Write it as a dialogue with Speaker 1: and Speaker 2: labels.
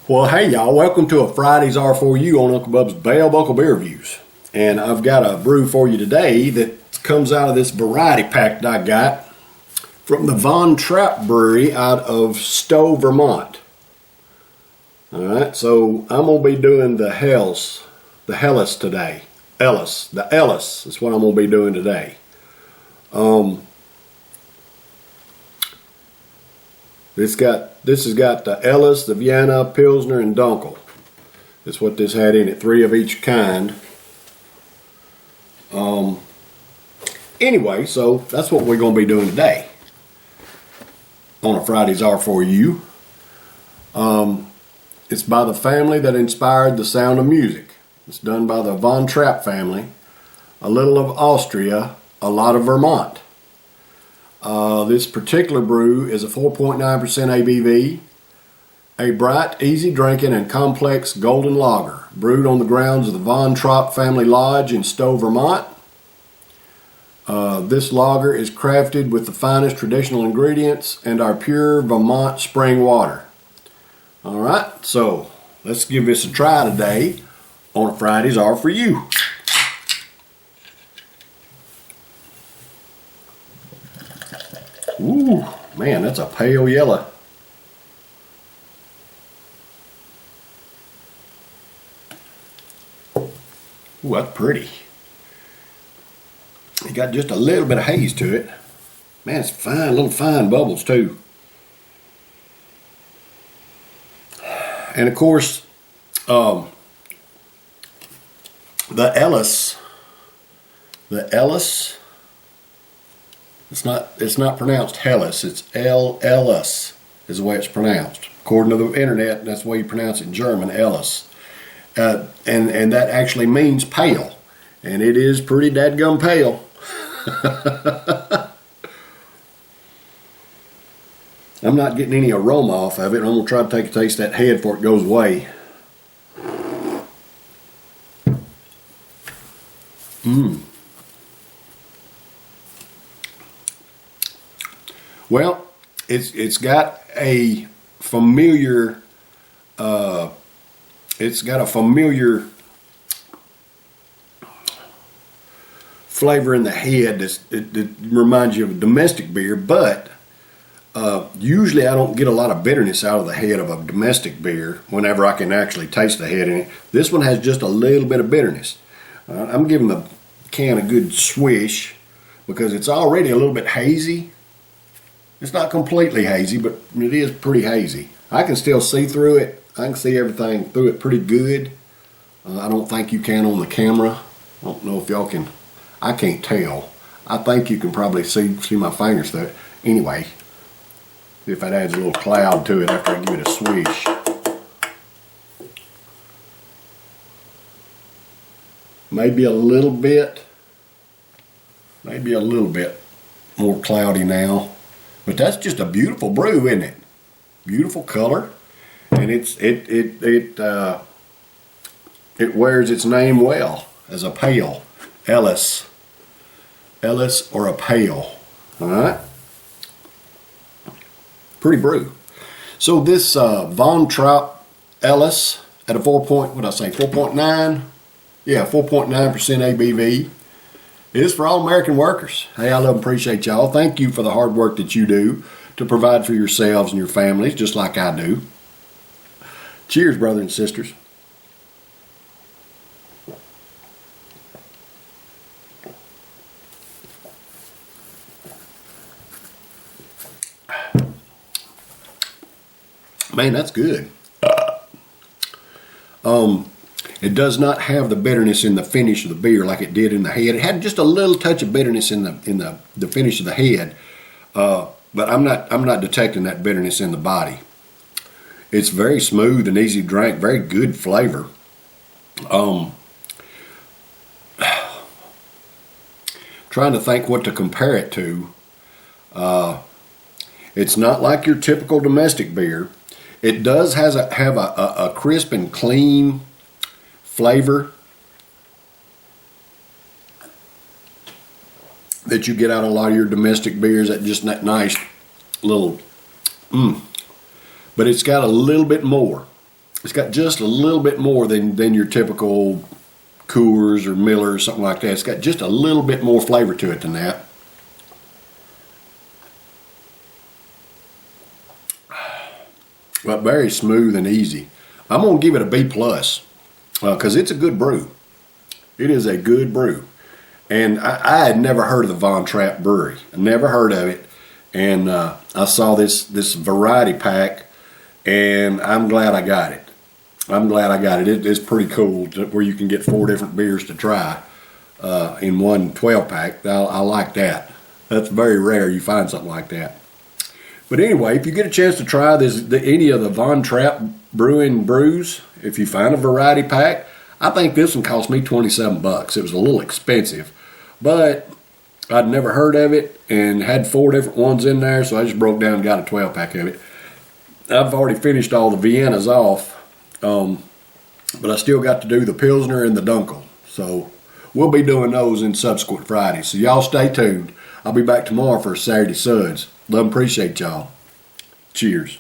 Speaker 1: Well, hey y'all, welcome to a Friday's R4U on Uncle Bub's Bell Buckle Beer Reviews. And I've got a brew for you today that comes out of this variety pack that I got from the Trapp brewery out of Stowe, Vermont. Alright, so I'm going to be doing the Hellas today. The Ellis is what I'm going to be doing today. This has got the Ellis, the Vienna, Pilsner, and Dunkel. That's what this had in it, 3 of each kind. Anyway, so that's what we're going to be doing today on a Friday's R4U. It's by the family that inspired the sound of music. It's done by the Von Trapp family. A little of Austria, a lot of Vermont. This particular brew is a 4.9% ABV, a bright, easy drinking, and complex golden lager, brewed on the grounds of the Von Trapp Family Lodge in Stowe, Vermont. This lager is crafted with the finest traditional ingredients and our pure Vermont spring water. Alright, so let's give this a try today on a Friday's R4U. Ooh, man, that's a pale yellow. Ooh, that's pretty. It got just a little bit of haze to it. Man, it's fine, little fine bubbles too. And of course, the Ellis, it's not pronounced Hellas, it's Ellis is the way it's pronounced. According to the internet, that's the way you pronounce it in German, Ellis. And that actually means pale. And it is pretty dadgum pale. I'm not getting any aroma off of it. I'm going to try to take a taste of that head before it goes away. Well, it's got a familiar flavor in the head that reminds you of a domestic beer, but usually I don't get a lot of bitterness out of the head of a domestic beer whenever I can actually taste the head in it. This one has just a little bit of bitterness. I'm giving the can a good swish because it's already a little bit hazy. It's not completely hazy, but it is pretty hazy. I can still see through it. I can see everything through it pretty good. I don't think you can on the camera. I don't know if y'all can. I can't tell. I think you can probably see my fingers through it. Anyway, if it adds a little cloud to it after I give it a swish. Maybe a little bit more cloudy now. But that's just a beautiful brew, isn't it? Beautiful color, and it wears its name well as a pale, Ellis or a pale. All right, pretty brew. So this Von Trapp Ellis at a 4.9, yeah, 4.9% ABV. It is for all American workers. Hey, I love and appreciate y'all. Thank you for the hard work that you do to provide for yourselves and your families, just like I do. Cheers, brothers and sisters. Man, that's good. It does not have the bitterness in the finish of the beer like it did in the head. It had just a little touch of bitterness in the finish of the head, but I'm not detecting that bitterness in the body. It's very smooth and easy to drink, very good flavor. Trying to think what to compare it to. It's not like your typical domestic beer. It does have a crisp and clean flavor that you get out of a lot of your domestic beers. That just that nice little but it's got a little bit more. It's got just a little bit more than your typical Coors or Miller or something like that. It's got just a little bit more flavor to it than that. But very smooth and easy. I'm going to give it a B plus because it's a good brew. It is a good brew. And I had never heard of the Von Trapp Brewery. I never heard of it. And I saw this variety pack, and I'm glad I got it. I'm glad I got it. It's pretty cool where you can get 4 different beers to try in one 12-pack. I like that. That's very rare you find something like that. But anyway, if you get a chance to try any of the Von Trapp Brewing brews, if you find a variety pack, I think this one cost me $27. It was a little expensive, but I'd never heard of it and had 4 different ones in there, so I just broke down and got a 12-pack of it. I've already finished all the Viennas off, but I still got to do the Pilsner and the Dunkel. So we'll be doing those in subsequent Fridays. So y'all stay tuned. I'll be back tomorrow for Saturday Suds. Love and appreciate y'all. Cheers.